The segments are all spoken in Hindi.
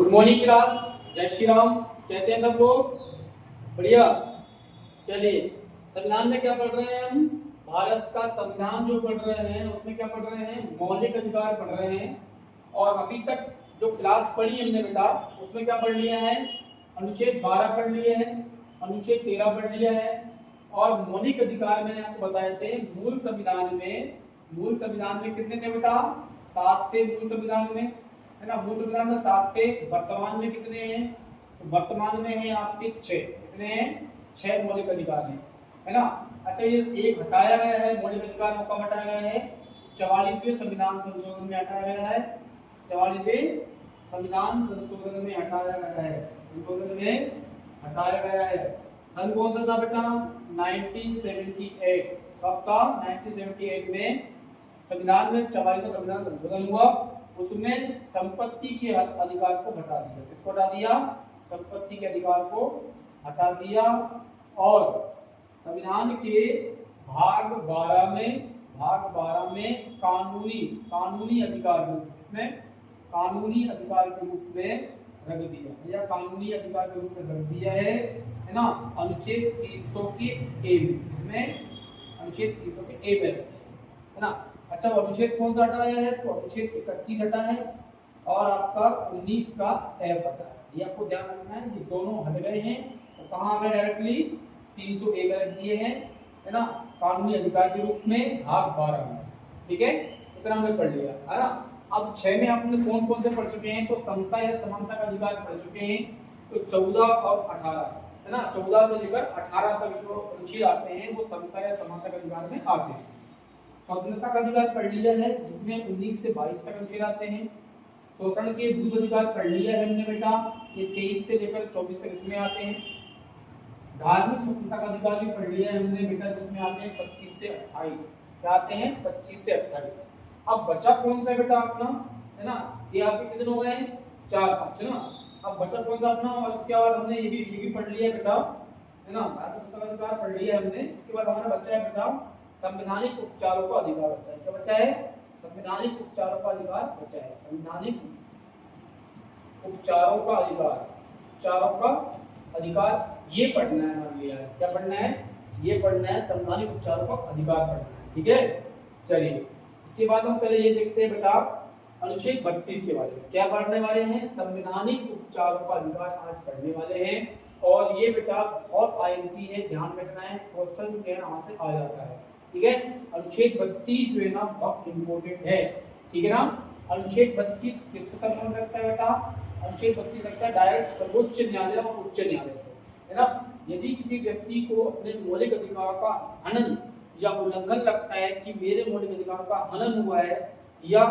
गुड मॉर्निंग क्लास, जय श्री राम। कैसे हैं सब लोग? बढ़िया। चलिए, संविधान में क्या पढ़ रहे हैं हम? भारत का संविधान जो पढ़ रहे हैं उसमें क्या पढ़ रहे हैं? मौलिक अधिकार पढ़ रहे हैं। और अभी तक जो क्लास पढ़ी हमने बेटा उसमें क्या पढ़ लिया है? अनुच्छेद 12 पढ़ लिया है, अनुच्छेद 13 पढ़ लिया है। और मौलिक अधिकार मैंने आपको बताए थे मूल संविधान में कितने थे बेटा? 7 थे मूल संविधान में, है ना। मूल संविधान में 7 थे। वर्तमान में कितने हैं? तो वर्तमान में है आपके 6। कितने हैं? 6 मौलिक अधिकार हैं, है ना। अच्छा, ये एक हटाया गया है मौलिक अधिकार, कब हटाया गया है? 44वें संविधान संशोधन में हटाया गया है। 44वें संविधान संशोधन में हटाया गया है। संशोधन में हटाया गया है। सन कौन सा था बेटा? 1978। कब था? 1978 में संविधान में 44वां संविधान संशोधन हुआ। उसमें संपत्ति के अधिकार को हटा दिया। किसको हटा दिया? संपत्ति के अधिकार को हटा दिया। और संविधान के भाग 12 में कानूनी अधिकार के रूप में, कानूनी अधिकार के रूप में रख दिया, या कानूनी अधिकार के रूप में रख दिया है ना। अनुच्छेद 300 के ए में, अनुच्छेद 300 के ए में रख दिया, है ना। अच्छा, वो अनुच्छेद कौन सा हटाया है? तो अनुच्छेद 31 हटा है और आपका 19 का एफ हटा है। ये आपको ध्यान रखना है, ये दोनों हट गए हैं। तो कहाँ आ गए? डायरेक्टली 300 ए में रख दिए हैं, है ना, कानूनी अधिकार के रूप में भाग 12 में। ठीक है, इतना हमने पढ़ लिया, है ना। अब 6 में आपने कौन कौन से पढ़ चुके हैं? तो समता या समानता का अधिकार पढ़ चुके हैं। तो 14 और 18, है ना, 14 से लेकर 18 तक जो अनुच्छेद आते हैं वो समता या समानता के अधिकार में आते हैं। स्वतंत्रता का अधिकार पढ़ लिया है, जिसमें 19 से 22 तक अनुच्छेद आते हैं। शोषण के विरुद्ध अधिकार पढ़ लिया है हमने बेटा, ये 23 से लेकर 24 तक इसमें आते हैं। धार्मिक स्वतंत्रता का अधिकार भी पढ़ लिया है हमने बेटा, जिसमें आते हैं 25 से 28। क्या आते हैं? 25 से 28। अब बचा कौन सा है बेटा अपना, है ना, ये आपके कितने हो गए? 4-5, है ना। अब बचा कौन सा अपना? और इसके बाद हमने ये भी पढ़ लिया बेटा, है ना, धार्मिक स्वतंत्रता का अधिकार पढ़ लिया है हमने। इसके बाद हमारा बच्चा है बेटा संवैधानिक उपचारों का अधिकार बचा है। क्या बचा है? संवैधानिक उपचारों का अधिकार बचा है। संवैधानिक उपचारों का अधिकार, उपचारों का अधिकार ये पढ़ना है, मान लिया है। क्या पढ़ना है? ये पढ़ना है, संवैधानिक उपचारों का अधिकार पढ़ना है। ठीक है, चलिए इसके बाद हम पहले ये देखते हैं बेटा अनुच्छेद 32 के बारे में। क्या पढ़ने वाले हैं? संवैधानिक उपचारों का अधिकार आज पढ़ने वाले हैं। और ये बेटा बहुत आईएमपी है, ध्यान रखना है, क्वेश्चन के यहाँ से आ जाता है। ठीक है, अनुच्छेद 32 जो है ना बहुत इंपॉर्टेंट है। ठीक है ना। अनुच्छेद 32 किससे संबंध रखता है बेटा? अनुच्छेद 32 रखता है डायरेक्ट सर्वोच्च न्यायालय और उच्च न्यायालय से, है ना। यदि किसी व्यक्ति को अपने मौलिक अधिकारों का हनन या उल्लंघन लगता है कि मेरे मौलिक अधिकारों का हनन हुआ है या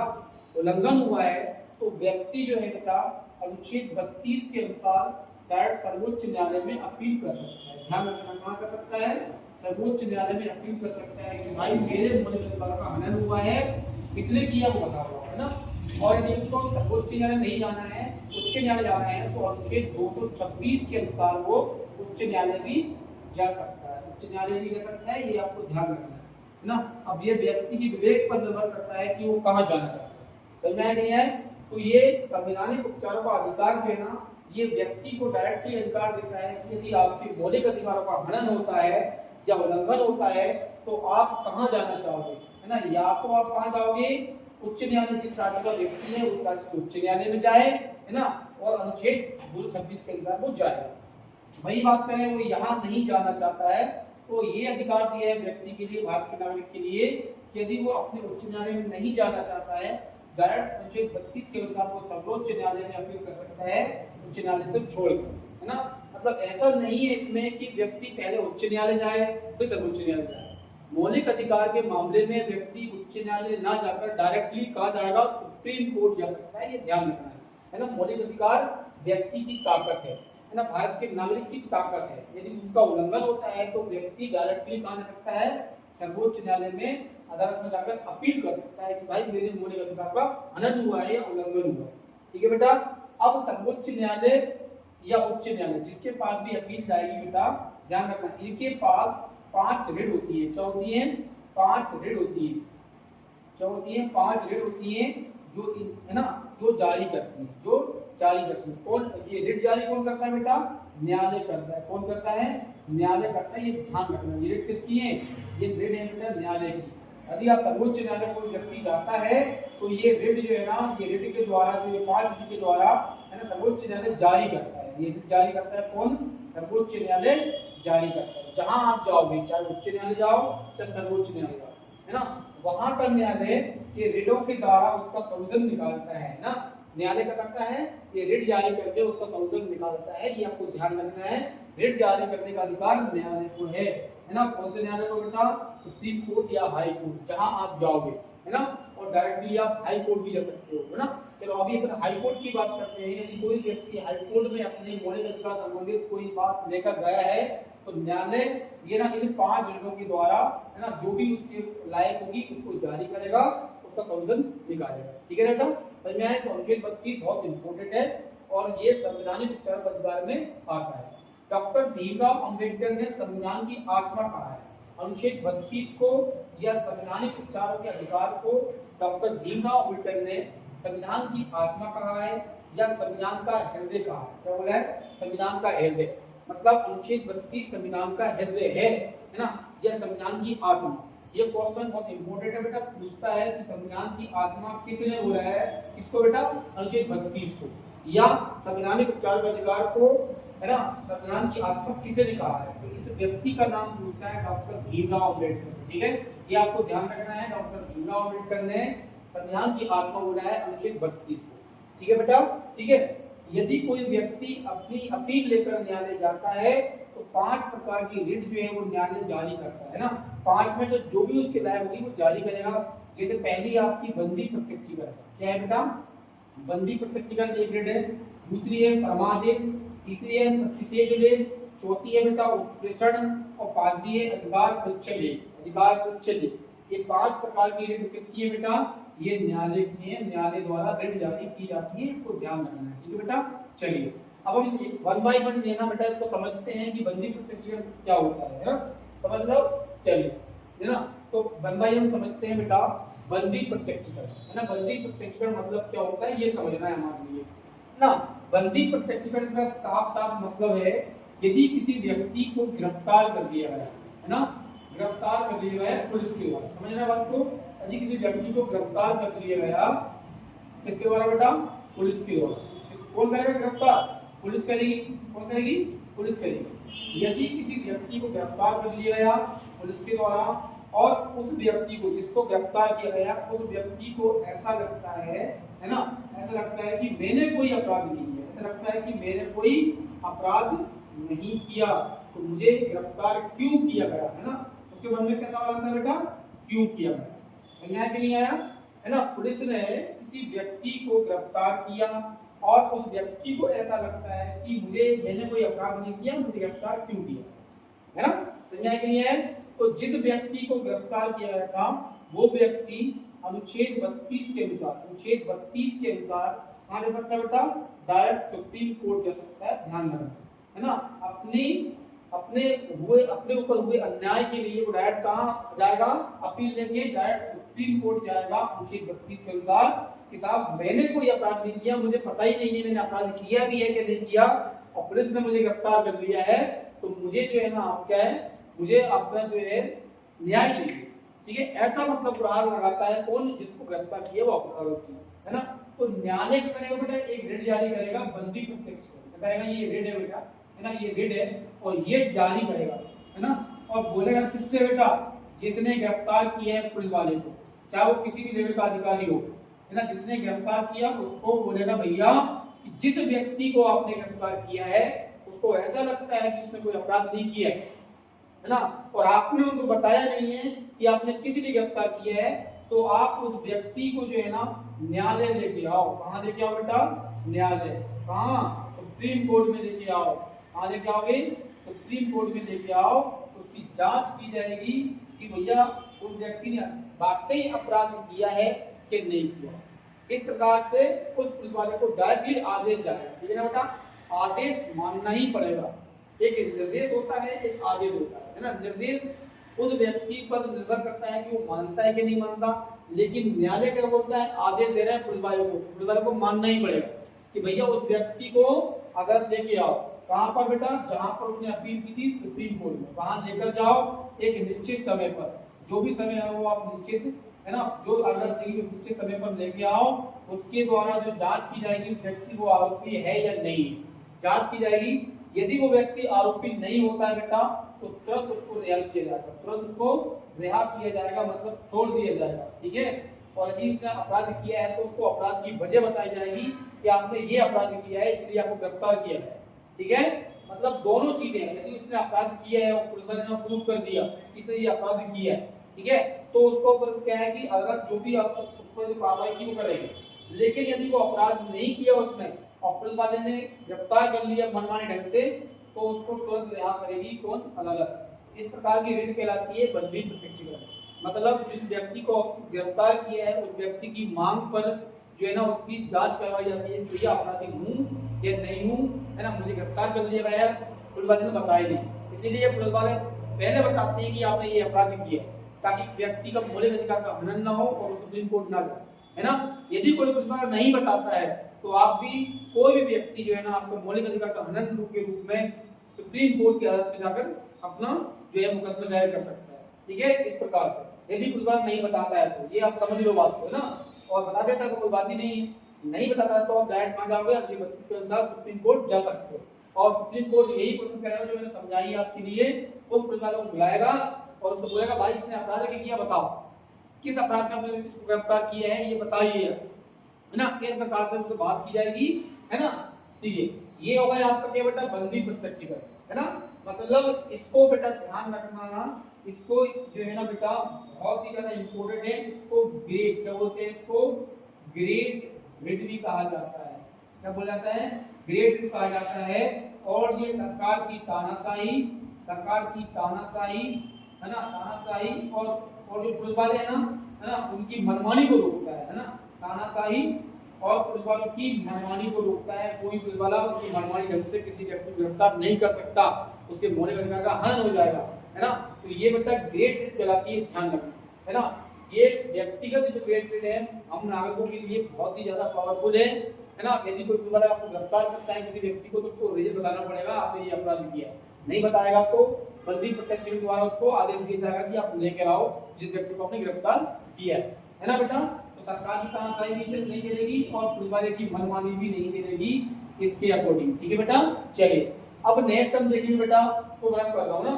उल्लंघन हुआ है, तो व्यक्ति जो है बेटा अनुच्छेद 32 के अनुसार डायरेक्ट सर्वोच्च न्यायालय में अपील कर सकता है। ध्यान रखना, कहाँ कर सकता है? सर्वोच्च न्यायालय में अपील कर सकता है कि भाई मेरे मौलिक अधिकारों का हनन हुआ है, किसने किया वो बता रहा है ना। और यदि उसको सर्वोच्च न्यायालय नहीं जाना है, उच्च न्यायालय जाना है, तो अनुच्छेद 226 के अनुसार वो उच्च न्यायालय भी जा सकता है। उच्च न्यायालय भी जा सकता है, ये आपको ध्यान रखना है ना। अब ये व्यक्ति की विवेक पर निर्भर करता है कि वो कहाँ जाना चाहता है। समझ में आया नहीं है? तो ये संवैधानिक उपचारों का अधिकार जो है ना, ये व्यक्ति को डायरेक्टली अधिकार देता है कि यदि आपके मौलिक अधिकारों का हनन होता है या उल्लंघन होता है तो आप कहाँ जाना चाहोगे, है ना। या तो आप कहाँ जाओगे? उच्च न्यायालय, जिस राज्य का व्यक्ति है उस राज्य के उच्च न्यायालय में जाए, है ना, और अनुच्छेद 226 के अनुसार वो जाए। वही बात करें वो यहाँ नहीं जाना चाहता है, तो ये अधिकार दिया है व्यक्ति के लिए, भारत के नागरिक के लिए, कि यदि वो अपने उच्च न्यायालय में नहीं जाना चाहता है, डायरेक्ट अनुच्छेद 32 के अनुसार वो सर्वोच्च न्यायालय में अपील कर सकता है, उच्च न्यायालय से छोड़कर, है ना। मतलब ऐसा नहीं है इसमें कि व्यक्ति पहले उच्च न्यायालय जाए फिर सर्वोच्च न्यायालय जाए। मौलिक अधिकार के मामले में व्यक्ति उच्च न्यायालय ना जाकर डायरेक्टली कहा जाएगा सुप्रीम कोर्ट जा सकता है, ये ध्यान रखना है ना। मौलिक अधिकार व्यक्ति की ताकत है ना, भारत के नागरिक की ताकत है। यदि उसका उल्लंघन होता है तो व्यक्ति डायरेक्टली कहा जा सकता है? सर्वोच्च न्यायालय में, अदालत में जाकर अपील कर सकता है कि भाई मेरे मौलिक अधिकार का हनन हुआ है या उल्लंघन हुआ है। ठीक है बेटा। अब सर्वोच्च न्यायालय या उच्च न्यायालय जिसके पास भी अपील जाएगी बेटा, ध्यान रखना, इनके पास 5 रिट होती है। क्या होती है? 5 रिट होती है। क्या होती है? 5 रिट होती है जो, है ना, जो जारी करती है, जो जारी करती है। कौन ये रिट जारी कौन करता है बेटा? न्यायालय करता है। कौन करता है? न्यायालय करता है। ये ध्यान रखना, ये रिट किसकी है? ये रिट है बेटा न्यायालय की। यदि आप सर्वोच्च न्यायालय कोई व्यक्ति जाता है तो ये रिट जो है ना, ये रिट के द्वारा जो ये 5 विधि के द्वारा है ना सर्वोच्च न्यायालय जारी करता है। ये रिट जारी करता है कौन? सर्वोच्च न्यायालय जारी करता है। जहां आप जाओगे, चाहे उच्च न्यायालय जाओ चाहे सर्वोच्च न्यायालय जाओ, है ना, वहां का न्यायालय ये रिटों के द्वारा उसका सॉल्यूशन निकालता है ना। न्यायालय क्या करता है? ये रिट जारी करके उसका सॉल्यूशन निकालता है। ये आपको ध्यान रखना है। रिट जारी करने का अधिकार न्यायालय को है ना। कौन से न्यायालय को बेटा? सुप्रीम कोर्ट या हाई कोर्ट, जहां आप जाओगे, है ना। और डायरेक्टली आप हाई कोर्ट भी जा सकते हो, है ना। चलो अभी अपन हाई कोर्ट की बात करते हैं। यदि कोई व्यक्ति हाई कोर्ट में अपने मौलिक अधिकार संबंधित कोई बात लेकर गया है तो न्यायालय ये ना इन 5 रिटों के द्वारा, है ना, जो भी उसके लायक होगी उसको जारी करेगा, उसका सॉल्यूशन निकालेगा। ठीक है बेटा, समझ में आया? तो अनुच्छेद 32 बहुत इंपॉर्टेंट है और ये संवैधानिक उपचार के अधिकार में आता है। डॉक्टर भीमराव अंबेडकर ने संविधान की आत्मा कहा है। अनुच्छेद 32 को या संवैधानिक उपचारों के अधिकार को डॉक्टर भीमराव अंबेडकर ने संविधान की आत्मा कहा है या संविधान का हृदय कहा है। क्या बोला है? संविधान का हृदय, मतलब अनुच्छेद 32 संविधान का हृदय है ना, या संविधान की आत्मा। ये क्वेश्चन बहुत इंपॉर्टेंट है बेटा, पूछता है कि संविधान की आत्मा किसने बोला है? किसको बेटा? अनुच्छेद 32 को। या संवैधानिक उपचार के अधिकार को, है ना, संविधान की आत्मा किसने कहा है? तो इस व्यक्ति का नाम पूछता है डॉक्टर भीमराव अंबेडकर। ठीक है, ये आपको ध्यान रखना है। डॉक्टर भीमराव अंबेडकर ने संविधान की आत्मा बोला है अनुच्छेद 32 को। ठीक है बेटा, ठीक है। यदि कोई व्यक्ति अपनी अपील लेकर न्यायालय जाता है तो 5 प्रकार की रिट जो है वो न्यायालय जारी करता है ना। 5 में जो भी उसके लायक होगी वो जारी करेगा। जैसे पहली आपकी बंदी प्रत्यक्षीकरण, क्या है बेटा? बंदी प्रत्यक्षीकरण एक रिट है। दूसरी है परमादेश, तीसरी है प्रतिषेध लेख, चौथी है बेटा उत्प्रेषण और पांचवी है अधिकार परिच्छेद लेख। अधिकार परिच्छेद लेख, ये 5 प्रकार की रिट किसकी है बेटा? ये न्यायालय की है। न्यायालय द्वारा रिट जारी की जाती है, तो ध्यान रखना है। ठीक है बेटा, चलिए अब हम 1 बाय 1 लेना बेटा, इसको समझते हैं कि बंदी प्रत्यक्षीकरण क्या होता है ना। समझ लो, चलिए, है ना। तो 1 बाय 1 समझते हैं बेटा। बंदी प्रत्यक्षीकरण, है ना, बंदी प्रत्यक्षीकरण मतलब क्या होता है ये समझना है हमारे लिए ना। बंदी प्रत्यक्षीकरण का साफ साफ मतलब है यदि किसी व्यक्ति को गिरफ्तार कर लिया गया, है ना, गिरफ्तार कर लिया गया पुलिस के द्वारा। समझना बात को? यदि किसी व्यक्ति को गिरफ्तार कर लिया गया किसके द्वारा बेटा? पुलिस के द्वारा। कौन करेगा गिरफ्तार? पुलिस करेगी। कौन करेगी? पुलिस करेगी। यदि किसी व्यक्ति को गिरफ्तार कर लिया गया पुलिस के द्वारा और उस व्यक्ति को, जिसको गिरफ्तार किया गया, उस व्यक्ति को ऐसा लगता है ना, ऐसा लगता है कि मैंने कोई अपराध नहीं किया, ऐसा लगता है कि मैंने कोई अपराध नहीं किया, तो मुझे गिरफ्तार क्यों किया गया, है ना। उसके मन में कैसा लगता है बेटा? क्यों किया गया। समझ आया कि नहीं आया? है ना। पुलिस ने किसी व्यक्ति को गिरफ्तार किया और उस व्यक्ति को ऐसा लगता है कि मैंने कोई अपराध नहीं किया, मुझे गिरफ्तार क्यों किया, है ना। समझ आया कि नहीं है? तो जिस व्यक्ति को गिरफ्तार किया गया था वो व्यक्ति अनुच्छेद 32 के अनुसार, अनुच्छेद 32 के अनुसार कहाँ जा सकता है बेटा? डायरेक्ट सुप्रीम कोर्ट जा सकता है। ध्यान रखना, है ना। अपने ऊपर हुए अन्याय के लिए वो डायरेक्ट कहाँ जाएगा? अपील लेके डायरेक्ट सुप्रीम कोर्ट जाएगा अनुच्छेद 32 के अनुसार कि साहब मैंने कोई अपराध नहीं किया, मुझे पता ही नहीं है मैंने अपराध किया भी है कि नहीं किया, और पुलिस ने मुझे गिरफ्तार कर लिया है, तो मुझे जो है ना आप क्या है, मुझे अपना जो है न्याय चाहिए। ठीक है, ऐसा मतलब गुहार लगाता है कौन? जिसको गिरफ्तार किया वो आरोपी, है ना। तो न्यायालय क्या करेगा बेटा? एक रिट जारी करेगा, बंदी प्रत्यक्ष करेगा। ये रिट है बेटा, है ना, ये रिट है और ये जारी करेगा, है ना। और बोलेगा किससे बेटा? जिसने गिरफ्तार किया है पुलिस वाले को, चाहे वो किसी भी लेवल का अधिकारी हो, है ना। जिसने गिरफ्तार किया उसको बोलेगा भैया कि जिस व्यक्ति को आपने गिरफ्तार किया है उसको ऐसा लगता है कि उसने कोई अपराध नहीं किया है ना, और आपने उनको बताया नहीं है कि आपने किस लिए गिरफ्तार किया है, तो आप उस व्यक्ति को जो है ना न्यायालय लेके आओ। कहाँ लेके आओ बेटा? न्यायालय। कहाँ? सुप्रीम कोर्ट में लेके आओ। कहाँ लेके आओगे? सुप्रीम कोर्ट में लेके आओ। उसकी जांच की जाएगी कि भैया उस व्यक्ति ने वाकई अपराध किया है कि नहीं किया। इस प्रकार से उस पुलिस वाले को डायरेक्टली आदेश जाएगा। ठीक है ना बेटा, आदेश मानना ही पड़ेगा। एक निर्देश होता है, एक आदेश होता है ना। निर्देश उस व्यक्ति पर निर्भर करता है कि वो मानता है कि नहीं मानता, लेकिन न्यायालय क्या बोलता है? आदेश दे रहा है पुलिस वाले को, पुलिस वाले को मानना ही पड़ेगा। कि भैया उस व्यक्ति को अदालत लेके आओ। कहां पर बेटा? जहां पर उसने अपील की थी सुप्रीम कोर्ट में, वहां लेकर जाओ एक निश्चित समय पर, जो भी समय है वो आप निश्चित, है ना, जो अदालत देगी उस निश्चित समय पर लेके आओ। उसके द्वारा जो जांच की जाएगी उस व्यक्ति वो आरोपी है या नहीं है, जांच की जाएगी। यदि वो व्यक्ति आरोपी नहीं होता है बेटा तो तुरंत उसको रिहा किया जाएगा, तुरंत उसको रिहा किया जाएगा, मतलब छोड़ दिया जाएगा, ठीक है। और यदि उसने अपराध किया है तो उसको अपराध की वजह बताई जाएगी कि आपने ये अपराध किया है इसलिए आपको गिरफ्तार किया है, ठीक है। मतलब दोनों चीजें, यदि उसने अपराध किया है और पुलिस वाले ने प्रूव कर दिया इसने ये अपराध किया है, ठीक है, तो उसको ऊपर क्या है कि अदालत जो भी आपको उस पर जो कार्रवाई की वो करेगी। लेकिन यदि वो अपराध नहीं किया उसने और पुलिस वाले ने गिरफ्तार कर लिया मनमाने ढंग से, तो उसको तुरंत रिहा करेगी कौन? अदालत। इस प्रकार की रिट कहलाती है बंदी प्रत्यक्षीकरण। मतलब जिस व्यक्ति को गिरफ्तार किया है उस व्यक्ति की मांग पर जो है ना उसकी जांच करवाई जाती है कि अपराधी हूँ या नहीं हूँ, है ना, मुझे गिरफ्तार कर लिया गया, पुलिस वाले ने बताया नहीं, इसीलिए पुलिस वाले पहले बताते हैं कि आपने ये अपराध किया है, ताकि व्यक्ति का मौलिक अधिकार का हनन न हो और सुप्रीम कोर्ट ना जाए, है ना। यदि कोई पुलिस वाला नहीं बताता है तो आप भी, कोई भी व्यक्ति जो है ना आपका मौलिक अधिकार का हनन के रूप में सुप्रीम कोर्ट की अदालत में जाकर अपना जो है मुकदमा दायर कर सकता है, ठीक है। इस प्रकार से यदि पुलिस वाला नहीं बताता है तो ये आप समझ लो बात को, है ना, और बता देता है तो कोई बात ही नहीं है, नहीं बताता तो आप डायरेक्ट कहां जाओगे? 32 के अनुसार सुप्रीम कोर्ट जा सकते हो। और सुप्रीम कोर्ट यही क्वेश्चन करेगा जो मैंने समझाई आपके लिए, उस पुलिस वाले को बुलाएगा और उसको बोलेगा भाई इसने अपराध किया बताओ, किस अपराध में आपने इसको गिरफ्तार किया है ये बताइए, है ना। किस प्रकार से उससे बात की जाएगी, है ना, ठीक है। ये होगा आपका क्या बेटा? बंदी प्रत्यक्षीकरण, है ना। मतलब इसको बेटा ध्यान रखना, इसको जो है ना बेटा बहुत ही ज्यादा इंपॉर्टेंट है। इसको ग्रेड क्या बोलते हैं? इसको ग्रेड रिट भी कहा जाता है। क्या बोला जाता है? ग्रेड रिट कहा जाता है। और ये सरकार की तानाशाही, सरकार की तानाशाही, है ना, तानाशाही और जो पुलिस वाले हैं ना, है ना, उनकी मनमानी को रोकता है ना। तानाशाही और पुलिस वालों की मनमानी को रोकता है। कोई पुलिस वाला उनकी मनमानी ढंग से किसी व्यक्ति को गिरफ्तार नहीं कर सकता, उसके मौलिक अधिकार का हनन हो जाएगा, है ना। तो ये बेटा ग्रेड रिट कहलाती है, ध्यान रखना, है ना। ये व्यक्तिगत जो ग्रेड रिट है हम नागरिकों के लिए बहुत ही ज्यादा पावरफुल है ना। यदि कोई पुलिस वाला आपको गिरफ्तार करता है किसी व्यक्ति को तो उसको रीजन बताना पड़ेगा आपने ये अपराध किया है, नहीं बताएगा तो बंदी प्रत्यक्षीकरण द्वारा उसको आदेश दिया जाएगा कि आप लेकर आओ जिस व्यक्ति को आपने गिरफ्तार किया है ना बेटा। तो सरकार की तानाशाही नहीं चलेगी और पुलिस वाले की मनमानी भी नहीं चलेगी इसके अकॉर्डिंग, ठीक है बेटा। चलिए अब नेक्स्ट हम देखेंगे बेटा, उसको मैं कर रहा हूँ ना,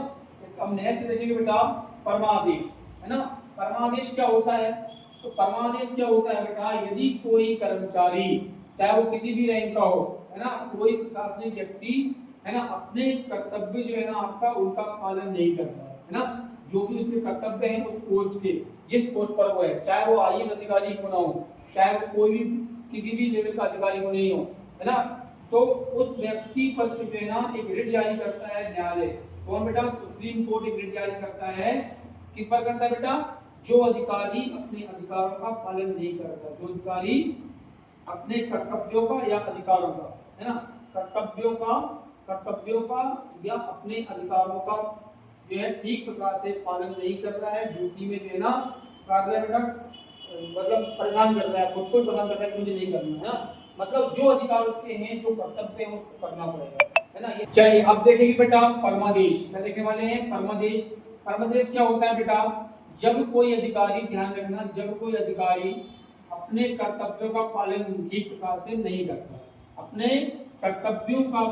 अब नेक्स्ट देखेंगे बेटा परमादेश, है ना। परमादेश क्या होता है? तो परमादेश क्या होता है बेटा? यदि कोई कर्मचारी चाहे वो किसी भी रैंक का हो, है ना, कोई प्रशासनिक व्यक्ति, है ना, अपने कर्तव्य जो है ना आपका उनका पालन नहीं करता है ना, जो भी उसके कर्तव्य हैं उस पोस्ट के, जिस पोस्ट पर वो है, चाहे वो आईएएस अधिकारी को ना हो, चाहे वो कोई भी किसी भी लेवल का अधिकारी को नहीं हो, है ना, तो उस व्यक्ति पर जो है ना एक रिट जारी करता है न्यायालय। कौन बेटा? सुप्रीम कोर्ट एक रिट जारी करता है, किस पर करता है बेटा? जो अधिकारी अपने अधिकारों का पालन नहीं करता, जो अधिकारी अपने कर्तव्यों का या अधिकारों का, है ना, कर्तव्यों का या अपने अधिकारों का जो है ठीक प्रकार से पालन नहीं कर रहा है, ड्यूटी में जो है ना कार्य बेटा मतलब परेशान कर रहा है, खुद को परेशान कर रहा है कि मुझे नहीं करना, है ना, मतलब जो अधिकार उसके हैं, जो कर्तव्य हैं उसको करना पड़ेगा, है ना। चलिए अब देखेंगे बेटा परमादेश, क्या देखने वाले हैं? परमादेश। परमादेश क्या होता है बेटा? जब कोई अधिकारी, ध्यान रखना, जब कोई अधिकारी अपने कर्तव्यों का पालन ठीक प्रकार से नहीं करता, अपने कर्तव्यों का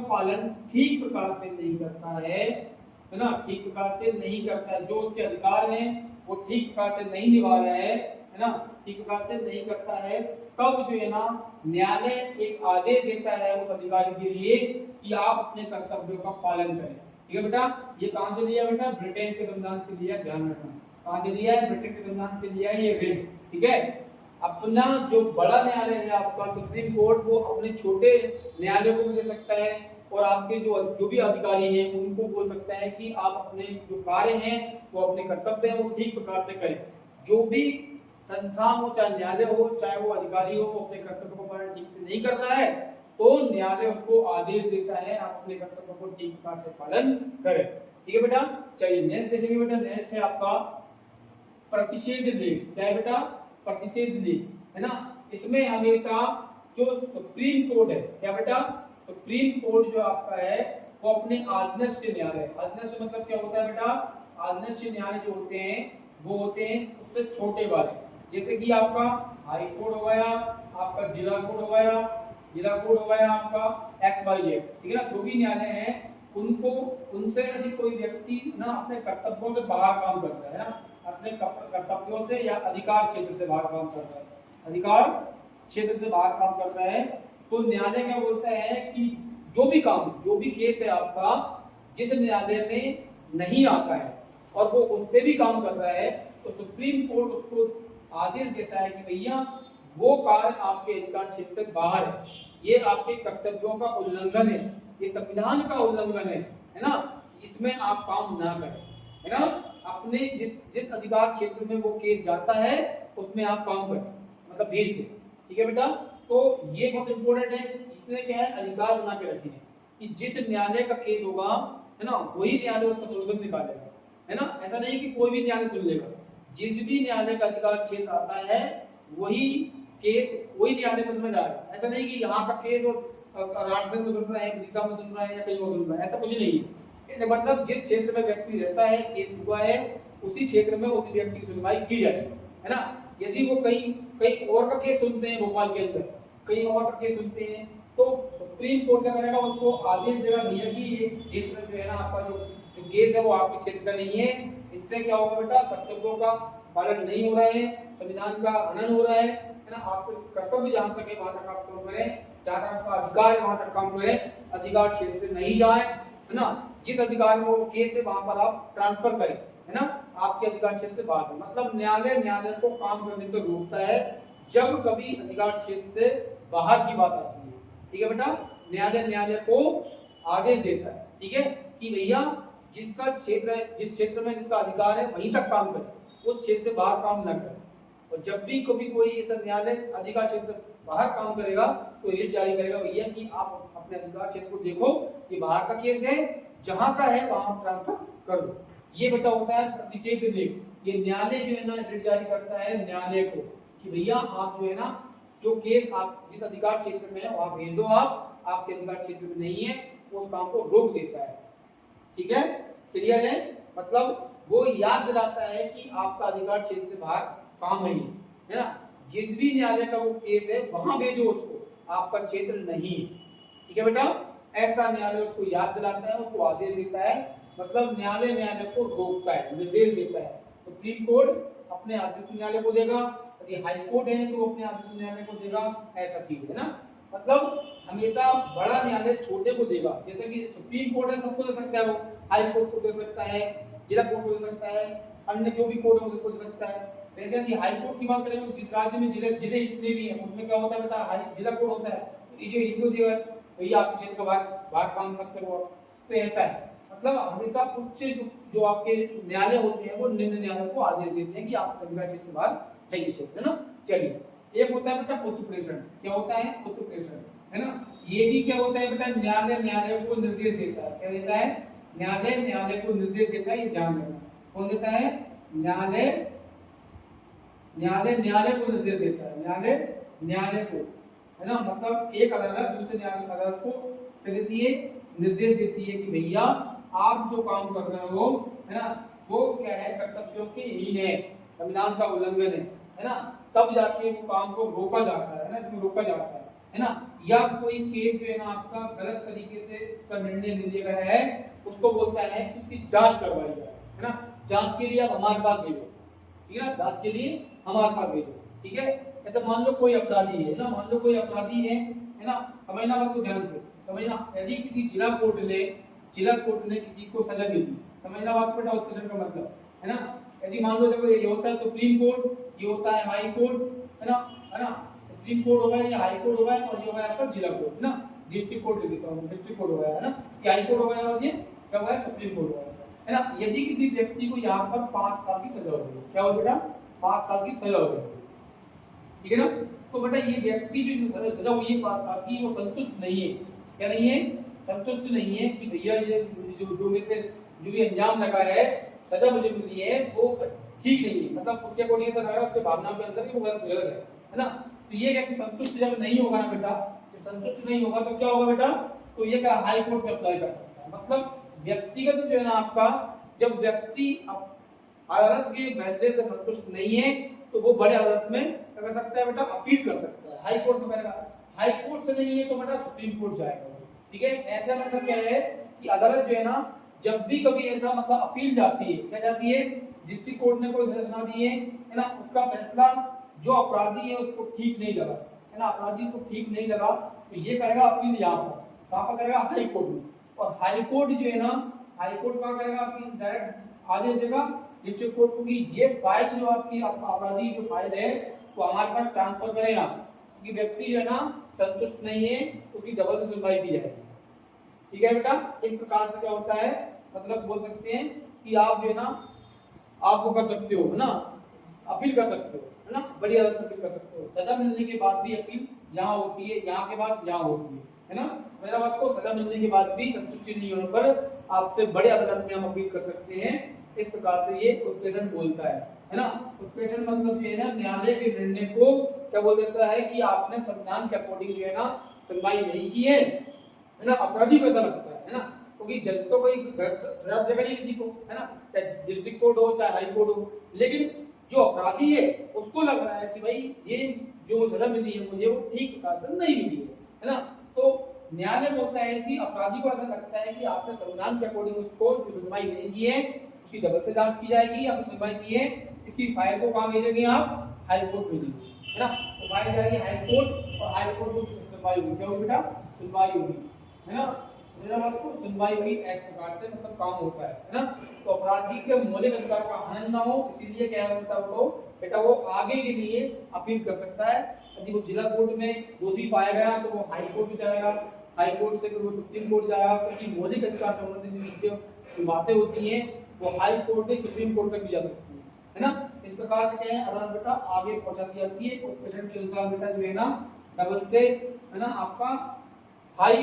पालन ठीक प्रकार से नहीं करता है ना, ठीक प्रकार से नहीं करता है, जो उसके अधिकार हैं वो ठीक प्रकार से नहीं निभा रहा है ना, ठीक प्रकार से नहीं करता है, तब जो है ना न्यायालय एक आदेश देता है उस अधिकारी के लिए कि आप अपने कर्तव्यों का पालन करें, ठीक है बेटा। ये कहां से लिया बेटा? ब्रिटेन के संविधान से लिया, ध्यान रखना। कहां से लिया है? ब्रिटेन के संविधान से लिया है ये रिट, ठीक है। अपना जो बड़ा न्यायालय है आपका सुप्रीम कोर्ट, वो अपने छोटे न्यायालय को भी दे सकता है और आपके जो भी अधिकारी हैं उनको बोल सकता है कि आप अपने जो कार्य हैं वो अपने कर्तव्य हैं वो ठीक प्रकार से करें। जो भी संस्थान हो, चाहे न्यायालय हो, चाहे वो अधिकारी हो, वो अपने कर्तव्य को पालन ठीक से नहीं कर रहा है तो न्यायालय उसको आदेश देता है आप अपने कर्तव्य को ठीक प्रकार से पालन करें, ठीक है बेटा। चलिए नेक्स्ट देखेंगे बेटा, नेक्स्ट है आपका प्रतिषेध लेख। क्या है बेटा? प्रतिषेध लेख, है ना। इसमें हमेशा जो सुप्रीम कोर्ट है, क्या बेटा, सुप्रीम कोर्ट जो आपका है वो अपने आदर्श न्यायालय, आदर्श मतलब क्या होता है बेटा, आदर्श न्यायालय जो होते हैं वो होते हैं उससे छोटे वाले, जैसे कि आपका हाई कोर्ट हो गया, आपका जिला कोर्ट हो गया, जिला कोर्ट हो गया आपका XYZ, ठीक है ना। जो भी न्यायालय है उनको, उनसे यदि कोई व्यक्ति ना अपने कर्तव्यों से बाहर काम कर रहा है ना, अपने कर्तव्यों से या अधिकार क्षेत्र से बाहर काम कर रहा है, अधिकार क्षेत्र से बाहर काम कर रहा है, तो न्यायालय क्या बोलता है कि जो भी काम, जो भी केस है आपका जिस न्यायालय में नहीं आता है और वो उस पर भी काम कर रहा है, तो सुप्रीम कोर्ट उसको आदेश देता है कि भैया वो कार्य आपके अधिकार क्षेत्र से बाहर है, ये आपके कर्तव्यों का उल्लंघन है, ये संविधान का उल्लंघन है ना, इसमें आप काम ना करें, है ना। अपने जिस जिस अधिकार क्षेत्र में वो केस जाता है उसमें आप काम करें, मतलब भेज दें, ठीक है बेटा। तो ये बहुत इंपॉर्टेंट है, इसमें क्या है, अधिकार बना के रखे हैं कि जिस न्यायालय का केस होगा, है ना, वही न्यायालय उसका सोल्यूशन निकालेगा, है ना। ऐसा नहीं कि कोई भी न्यायालय सुन लेगा, जिस भी न्यायालय का अधिकार क्षेत्र आता है वही केस वही न्यायालय में समझ आएगा। ऐसा नहीं कि यहाँ का केस और राजस्थान में सुन रहा है, उड़ीसा में सुन रहा है या कहीं और सुन रहा है, ऐसा कुछ नहीं है। मतलब जिस क्षेत्र में व्यक्ति रहता है, केस हुआ है, उसी क्षेत्र में उसी व्यक्ति की सुनवाई की जाएगी, है ना। यदि वो कहीं कहीं और का केस सुनते हैं, भोपाल के अंदर कहीं और का केस सुनते हैं, तो सुप्रीम कोर्ट क्या करेगा, उसको आदेश देगा भैया कि ये क्षेत्र जो है ना आपका जो जो केस है वो आपके क्षेत्र का नहीं है। इससे क्या होगा बेटा, कर्तव्यों का पालन नहीं हो रहा है, संविधान का हनन हो रहा है ना। आपको कर्तव्य जहां तक है वहां तक आप काम करें, जहां तक आपका अधिकार है वहां तक काम करें, अधिकार क्षेत्र से नहीं जाए, है ना। जिस अधिकार में वो केस है वहां पर आप ट्रांसफर करें, है ना, आपके अधिकार क्षेत्र से बाहर। मतलब न्यायालय को काम करने से रोकता है जब कभी अधिकार क्षेत्र से बाहर की बात आती है, ठीक है बेटा। न्यायालय को आदेश देता है, ठीक है, कि भैया जिसका क्षेत्र है, जिस क्षेत्र में जिसका अधिकार है वहीं तक काम करे, उस क्षेत्र से बाहर काम न करे। और जब भी कभी कोई ऐसा न्यायालय अधिकार क्षेत्र से बाहर काम करेगा तो रिट जारी करेगा, भैया कि आप अपने अधिकार क्षेत्र को देखो, ये बाहर का केस है, जहां का है वहां ट्रांसफर कर दो। ये बेटा होता है प्रतिषेध लेख। ये न्यायालय जो है ना रिट जारी करता है न्यायालय को कि भैया आप जो है ना, जो केस आप जिस अधिकार क्षेत्र में है वहां भेज दो, आप आपके अधिकार क्षेत्र में नहीं है, उस काम को रोक देता है, ठीक है, क्लियर है। मतलब वो याद दिलाता है कि आपका अधिकार क्षेत्र से बाहर काम है ना, जिस भी न्यायालय का वो केस है वहां भेजो उसको, आपका क्षेत्र नहीं है, ठीक है बेटा। ऐसा न्यायालय उसको याद दिलाता है, उसको आदेश देता है, मतलब न्यायालय को रोकता है, निर्देश देता है। सुप्रीम कोर्ट अपने आदेश न्यायालय को देगा, यदि हाई कोर्ट है तो अपने आदेश न्यायालय को देगा, ऐसा चीज है ना। मतलब हमेशा बड़ा न्यायालय छोटे को देगा, जैसे कि सुप्रीम कोर्ट है सबको दे सकता है, वो हाई कोर्ट को दे सकता है, जिला कोर्ट को दे सकता है, अन्य जो भी कोर्ट है उसको दे सकता है। जैसे कि हाई कोर्ट की बात करें तो जिस राज्य में जिले जितने भी हैं उनमें क्या होता है बेटा, हाई जिला कोर्ट होता है, तो ये इनको देगा भैया आपके क्षेत्र का बाहर काम मत करो, तो ऐसा है। मतलब हमेशा उच्च जो आपके न्यायालय होते हैं वो निम्न न्यायालय को आदेश देते हैं कि आप अधिकार क्षेत्र से बाहर है ये क्षेत्र, है ना। चलिए, एक होता है बेटा उत्प्रेषण। क्या होता है? उत्प्रेषण, है ना। ये भी क्या होता है बेटा, न्यायालय को निर्देश देता है। क्या देता है? न्यायालय को निर्देश देता है, ये ध्यान रखना। कौन देता है? न्यायालय को निर्देश देता है, न्यायालय को, है ना। मतलब एक अदालत दूसरे अदालत को क्या देती है? निर्देश देती है कि भैया आप जो काम कर रहे हो, है ना, वो क्या है, कर्तव्यों के हीन है, संविधान का उल्लंघन है ना। तब जाके वो काम को रोका जाता है ना, इसमें रोका जाता है ना। या कोई केस जो है ना आपका गलत तरीके से उसका निर्णय ले लिया गया है, उसको बोलता है कि उसकी जांच करवाई जाए, है ना। जांच के लिए आप हमारे पास भेजो, ठीक है ना, जांच के लिए हमारे पास भेजो, ठीक है। ऐसा मान लो कोई अपराधी है ना, मान लो कोई अपराधी है ना, समझना बात को ध्यान से समझना। यदि किसी जिला कोर्ट ने किसी को सजा दे दी, समझना बात बेटा, उत्प्रेषण का मतलब, है ना। यदि मान लो देखो ये होता है सुप्रीम कोर्ट, ये होता है हाई कोर्ट, है ना। सुप्रीम कोर्ट होगा या हाई कोर्ट होगा, और ये होगा आपका जिला कोर्ट, है ना। डिस्ट्रिक्ट कोर्ट देता हूँ, डिस्ट्रिक्ट कोर्ट होगा, है ना। ये हाई कोर्ट होगा और ये क्या होगा, सुप्रीम कोर्ट होगा, है ना। यदि किसी व्यक्ति को यहाँ पर 5 साल की सजा हो गई, क्या हो बेटा, 5 साल की सजा हो गई, ठीक है ना। तो बेटा ये व्यक्ति जो सजा हुई है 5 साल की, वो संतुष्ट नहीं है। क्या नहीं है? संतुष्ट नहीं है कि भैया ये जो मेरे जो भी अंजाम लगा है, सजा मुझे मिली है, वो ठीक नहीं है। मतलब उसके अकॉर्डिंग ऐसा लग रहा है, उसके भावना के अंदर कि वो गलत है ना। तो ये क्या कि संतुष्ट जब नहीं होगा ना बेटा, जब संतुष्ट नहीं होगा तो क्या होगा बेटा, तो ये क्या हाई कोर्ट में अप्लाई कर सकता है। मतलब व्यक्तिगत जो है ना आपका, जब व्यक्ति अदालत के फैसले से संतुष्ट नहीं है तो वो बड़े अदालत में क्या कर सकता है बेटा, अपील कर सकता है, हाई कोर्ट में करेगा। हाई कोर्ट से नहीं है तो बेटा सुप्रीम कोर्ट जाएगा। ठीक है, ऐसा मतलब क्या है कि अदालत जो है ना, जब भी कभी ऐसा मतलब अपील जाती है, क्या जाती है, डिस्ट्रिक्ट कोर्ट ने कोई फैसला दिए है ना, उसका फैसला जो अपराधी है उसको ठीक नहीं लगा है ना, अपराधी को ठीक नहीं लगा, तो ये करेगा अपील यहाँ पर, कहाँ पर करेगा, हाई कोर्ट में। और हाई कोर्ट जो है ना, हाई कोर्ट कहाँ करेगा, अपील डायरेक्ट आदेश देगा डिस्ट्रिक्ट कोर्ट को कि ये फाइल जो आपकी अपराधी जो फाइल है वो हमारे पास ट्रांसफर करेगा, क्योंकि व्यक्ति जो है ना संतुष्ट नहीं है, उसकी डबल से सुनवाई की जाएगी। ठीक है बेटा, इस प्रकार से क्या होता है, मतलब बोल सकते हैं कि आप जो है ना, आप वो कर सकते हो है ना, अपील कर सकते हो है ना, बड़ी अदालत में अपील कर सकते हो। सजा मिलने के बाद भी अपील यहाँ होती है, यहाँ के बाद यहाँ होती है ना। मेरा बात को सजा मिलने के बाद भी संतुष्टि नहीं होने पर आपसे बड़े अदालत में हम अपील कर सकते हैं। इस प्रकार से ये उत्प्रेषण बोलता है ना। उत्प्रेषण मतलब ये है ना, न्यायालय के निर्णय को क्या बोल देता है कि आपने संविधान के अकॉर्डिंग जो है ना सुनवाई नहीं की है ना, अपराधी को ऐसा लगता है ना, क्योंकि जज तो कोई सजा देगा नहीं किसी को है ना, चाहे डिस्ट्रिक्ट कोर्ट हो चाहे हाई कोर्ट हो, लेकिन जो अपराधी है उसको लग रहा है कि भाई ये जो सजा मिली है मुझे वो ठीक प्रकार से नहीं मिली है ना। तो न्यायालय बोलता है कि अपराधी को ऐसा लगता है कि आपने संविधान के अकॉर्डिंग उसको जो सुनवाई नहीं की है उसकी डबल से जांच की जाएगी, आपने सुनवाई की है, इसकी फाइल को कहाँ भेजेंगे आप, हाई कोर्ट भेजेंगे है ना। तो फाइल जाएगी हाई कोर्ट और हाई कोर्ट को सुनवाई होगी, क्या होगी बेटा, सुनवाई होगी है ना। मेरा बात को सुनवाई हुई, इस प्रकार से मतलब काम होता है ना। तो अपराधी के मौलिक अधिकार का हनन ना हो, इसीलिए क्या होता है वो बेटा, वो आगे के लिए अपील कर सकता है। यदि वो जिला कोर्ट में दोषी पाया गया तो वो हाई कोर्ट में जाएगा, हाई कोर्ट से फिर वो सुप्रीम कोर्ट जाएगा, क्योंकि मौलिक अधिकार संबंधित जो बातें होती हैं वो हाई कोर्ट से सुप्रीम कोर्ट तक भी जा सकती है ना। इस प्रकार से क्या है, अदालत बेटा आगे पहुंचाती जाती है। उत्प्रेषण के अनुसार बेटा जो है ना डबल से है ना आपका हाई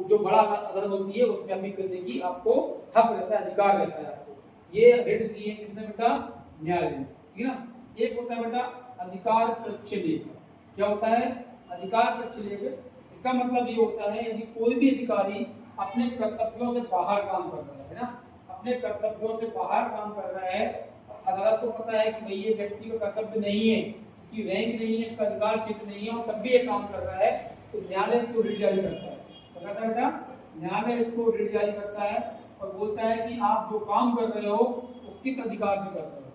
जो बड़ा अदालत होती है उसमें अपील करने की आपको हक रहता है, अधिकार रहता है आपको। ये रिट दिए किसने बेटा, न्यायालय ने, ठीक है ना। एक होता है बेटा अधिकार प्रच्छेद, क्या होता है, अधिकार प्रच्छेद। इसका मतलब ये होता है यदि कोई भी अधिकारी अपने कर्तव्यों से बाहर काम कर रहा है ना, अपने कर्तव्यों से बाहर काम कर रहा है, अदालत को पता है कि भाई ये व्यक्ति का कर्तव्य नहीं है, इसकी रैंक नहीं है, इसका अधिकार क्षेत्र नहीं है और तब भी ये काम कर रहा है, तो न्यायालय इसको रिट जारी करता है। तो कहता है बेटा न्यायालय इसको रिट जारी करता है और बोलता है कि आप जो काम कर रहे हो वो किस अधिकार से कर रहे हो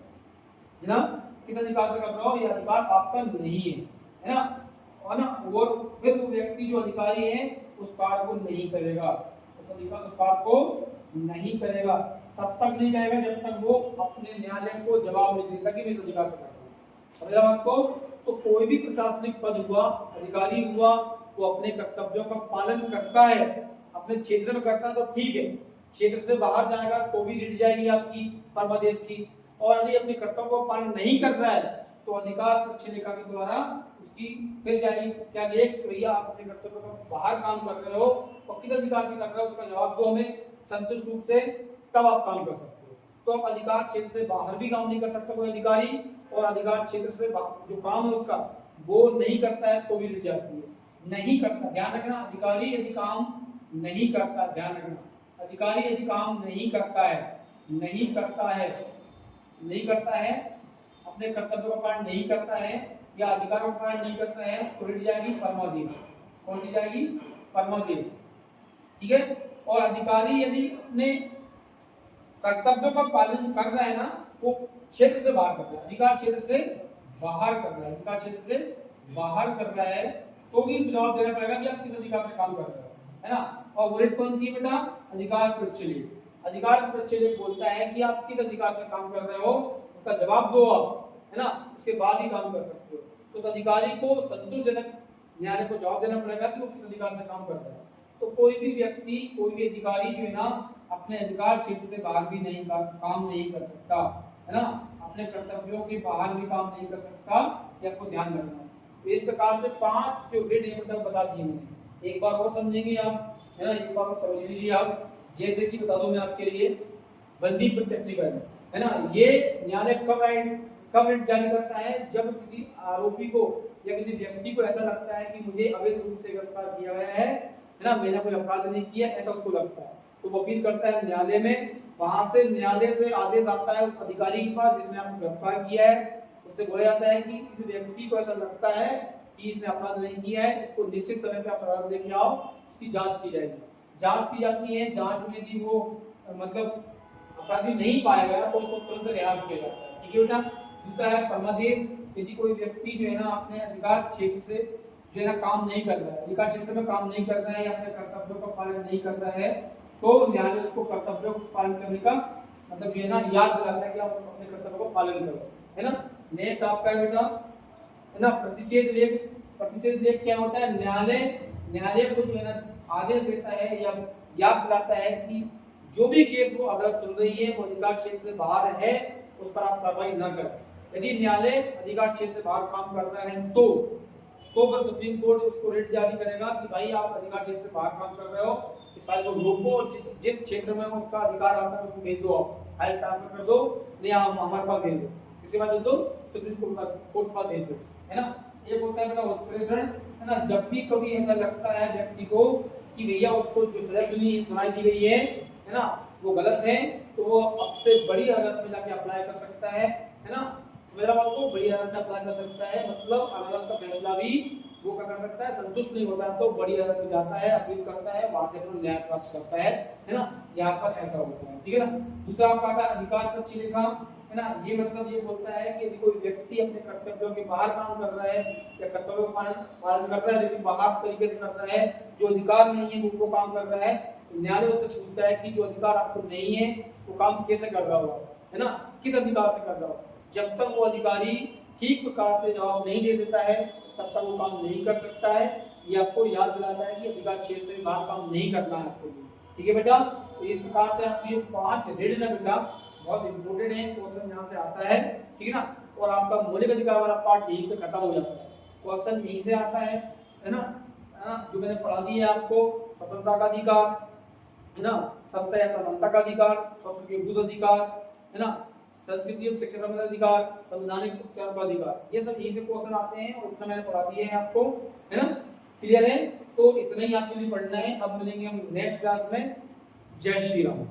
है ना, किस अधिकार से कर रहे हो, ये अधिकार आपका नहीं है ना। और ना और फिर वो व्यक्ति जो अधिकारी है उस कार्य को नहीं करेगा, उस कार्य को नहीं करेगा, तब तक नहीं करेगा जब तक वो अपने न्यायालय को जवाब नहीं देता कि मैं इस अधिकार से कर रहा हूँ। समझ रहा बात को। तो कोई भी प्रशासनिक पद हुआ, अधिकारी हुआ, वो अपने कर्तव्यों का पालन करता है, अपने क्षेत्र में करता है तो ठीक है, क्षेत्र से बाहर जाएगा तो भी रिट जाएगी आपकी परमादेश की। और यदि अपने कर्तव्यों का पालन नहीं कर रहा है तो अधिकार प्रच्छेदिका के द्वारा उसकी फिर जाएगी क्या लेख, भैया आप अपने कर्तव्यों का बाहर काम कर रहे हो और किस अधिकार से कर रहे हो उसका जवाब दो हमें संतुष्ट रूप से, तब आप काम कर सकते हो। तो आप अधिकार क्षेत्र से बाहर भी काम नहीं कर सकता कोई अधिकारी, और अधिकार क्षेत्र से जो काम है उसका वो नहीं करता है तो भी रिट जाती है। नहीं करता, ध्यान रखना, अधिकारी यदि काम नहीं करता, ध्यान रखना, अधिकारी यदि काम नहीं करता है, नहीं करता है, नहीं करता है, अपने कर्तव्य का पालन नहीं करता है या अधिकारों का पालन नहीं करता है तो रिट जाएगी परमादेश। कौन सी जाएगी, परमादेश, ठीक है। और अधिकारी यदि अपने कर्तव्यों का पालन कर रहा है ना, वो क्षेत्र से बाहर कर रहा है, अधिकार क्षेत्र से बाहर कर रहा है, अधिकार क्षेत्र से बाहर कर रहा है तो भी जवाब देना पड़ेगा कि आप किस अधिकार से काम कर रहे हो है ना। और वो रिट कौन सी है बेटा, अधिकार प्रच्छेद। अधिकार प्रच्छेद बोलता है कि आप किस अधिकार से काम कर रहे हो उसका जवाब दो आप है ना, इसके बाद ही काम कर सकते हो। तो उस अधिकारी को संतोषजनक न्यायालय को जवाब देना पड़ेगा कि वो किस अधिकार से काम कर रहा है। तो कोई भी व्यक्ति, कोई भी अधिकारी जो है ना अपने अधिकार क्षेत्र से बाहर भी नहीं काम नहीं कर सकता है ना, अपने कर्तव्यों के बाहर भी काम नहीं कर सकता, ये आपको ध्यान रखना है। तो इस प्रकार से 5 जो रिट है मतलब बता दिए मैंने, एक बार और समझेंगे आप है ना, एक बार और समझ लीजिए आप। जैसे कि बता दूं मैं आपके लिए, बंदी प्रत्यक्षीकरण है ना, ये न्यायालय कब रिट जारी करता है, जब किसी आरोपी को या किसी व्यक्ति को ऐसा लगता है कि मुझे अवैध रूप से गिरफ्तार किया गया है ना, मैंने कोई अपराध नहीं किया, ऐसा उसको लगता है, तो वो अपील करता है न्यायालय में। वहां से न्यायालय से आदेश आता है उस अधिकारी के पास जिसने आपको गिरफ्तार किया है, उससे बोला जाता है कि इस व्यक्ति को ऐसा लगता है कि इसने अपराध नहीं किया है, इसको निश्चित समय पे अपराध लेके आओ, उसकी जांच की जाएगी। जांच की जाती है, जांच में भी वो मतलब अपराधी नहीं पाया गया तो उसको तुरंत रिहा किया जाता है। ठीक है बेटा। दूसरा है परमादेश। यदि कोई व्यक्ति जो है ना अपने अधिकार क्षेत्र से जो है ना काम नहीं कर रहा है, अधिकार क्षेत्र में काम नहीं कर रहा है या अपने कर्तव्यों का पालन नहीं कर रहा है, तो न्यायालय उसको कर्तव्यों को पालन करने का मतलब जो है ना याद दिलाता है कि आप अपने कर्तव्यों को पालन करो, है ना। नेक्स्ट आपका है बेटा है ना प्रतिषेध लेख। प्रतिषेध लेख क्या होता है? न्यायालय को जो है ना आदेश देता है या याद दिलाता है कि जो भी केस वो अदालत सुन रही है वो अधिकार क्षेत्र से बाहर है, उस पर आप कार्रवाई न करें। यदि न्यायालय अधिकार क्षेत्र से बाहर काम कर रहा है तो फिर सुप्रीम कोर्ट उसको रिट जारी करेगा कि भाई आप अधिकार क्षेत्र से बाहर काम कर रहे हो, इस फाइल को रोको और जिस क्षेत्र में उसका अधिकार आता है उसको भेज दो, आप फाइल ट्रांसफर कर दो, नहीं आप हमारे पास भेज दो, इसके बाद दो सुप्रीम कोर्ट पास भेज दो, है ना। एक होता है मेरा उत्प्रेषण, है ना। जब भी कभी ऐसा लगता है व्यक्ति को कि भैया उसको जो सजा सुनाई दी गई है ना, वो गलत है, तो वो अब से बड़ी अदालत में जाके अप्लाई कर सकता है ना। मेरा बात को बड़ी अदालत में अप्लाई कर सकता है, मतलब अदालत का फैसला भी वो क्या कर सकता है, संतुष्ट नहीं होता तो बड़ी अदालत में जाता है, अपील करता है, वहां से अपना न्याय प्राप्त करता है ना। यहाँ पर ऐसा होता है, ठीक है ना। दूसरा आपका आता है अधिकार पक्ष लेखा, है ना। ये मतलब ये बोलता है कि यदि कोई व्यक्ति अपने कर्तव्यों के बाहर काम कर रहा है या कर्तव्यों का पालन कर रहा है लेकिन बाहर तरीके से कर रहा है, जो अधिकार नहीं है वो काम कर रहा है, तो न्यायालय उससे पूछता है कि जो अधिकार आपको नहीं है वो काम कैसे कर रहा हो, है ना, किस अधिकार से कर रहा हो। जब तक वो अधिकारी ठीक प्रकार से जवाब नहीं दे देता है तब तक वो काम नहीं कर सकता है। ये आपको याद दिलाता है कि अधिकार क्षेत्र से बाहर काम नहीं करना है आपको, ठीक है बेटा। तो इस प्रकार से आपकी 5 रीड ना बेटा बहुत इंपॉर्टेंट है, क्वेश्चन यहाँ से आता है, ठीक है ना। और आपका मौलिक अधिकार वाला पार्ट यहीं पे खत्म हो जाता है, क्वेश्चन यहीं से आता है ना। जो मैंने पढ़ा दिया है आपको, स्वतंत्रता का अधिकार, है ना, समता या समानता का अधिकार, शोषण के विरुद्ध अधिकार, है ना, संस्कृति और शिक्षा संबंधी अधिकार, संवैधानिक उपचार का अधिकार, ये सब यहीं से क्वेश्चन आते हैं और इतना मैंने पढ़ा दिए हैं आपको, है ना। क्लियर है? तो इतना ही आपके लिए पढ़ना है। अब मिलेंगे हम नेक्स्ट क्लास में। जय श्री राम।